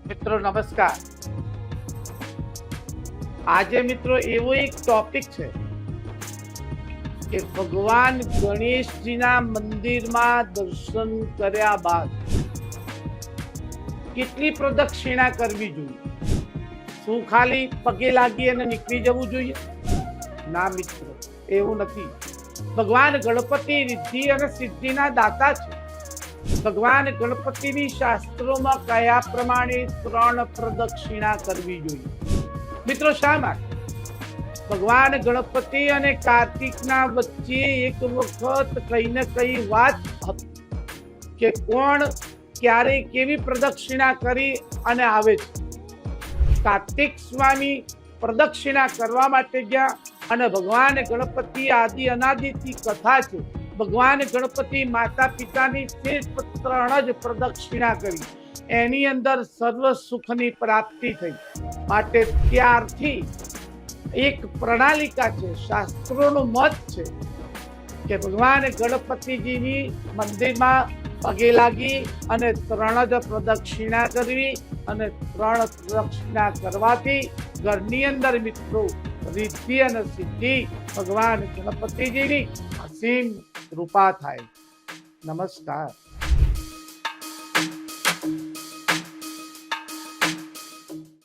મિત્રો નમસ્કાર। આજે મિત્રો એવો એક ટોપિક છે કે ભગવાન ગણેશજીના મંદિરમાં દર્શન કર્યા બાદ કેટલી પ્રદક્ષિણા કરવી જોઈએ? શું ખાલી પગે લાગી અને નીકળી જવું જોઈએ? ના મિત્રો, એવું નથી। ભગવાન ગણપતિ રિદ્ધિ અને સિદ્ધિના દાતા છે। ભગવાન ગણપતિની શાસ્ત્રોમાં કયા પ્રમાણે 3 પ્રદક્ષિણા કરવી જોઈએ? મિત્રો શા માટે? ભગવાન ગણપતિ અને કાર્તિકના વચ્ચે એક વખત કઈ ને કઈ વાત હતી કે કોણ ક્યારે કેવી પ્રદક્ષિણા કરી અને આવે છે। કાર્તિક સ્વામી પ્રદક્ષિણા કરવા માટે ગયા અને ભગવાન ગણપતિ આદિ અનાદિથી કથા છે, ભગવાન ગણપતિ માતા પિતાની સિર્ફ 3 જ પ્રદક્ષિણા કરી, એની અંદર સર્વ સુખની પ્રાપ્તિ થઈ। માટે ત્યારથી એક પ્રણાલિકા છે, શાસ્ત્રોનું મત છે કે ભગવાન ગણપતિજીની મંદિરમાં પગે લાગી અને 3 જ પ્રદક્ષિણા કરવી અને 3 પ્રદક્ષિણા કરવાથી ઘરની અંદર મિત્રો રિદ્ધિ અને સિદ્ધિ ભગવાન ગણપતિજીની અસીમ કૃપા થાય। નમસ્કાર।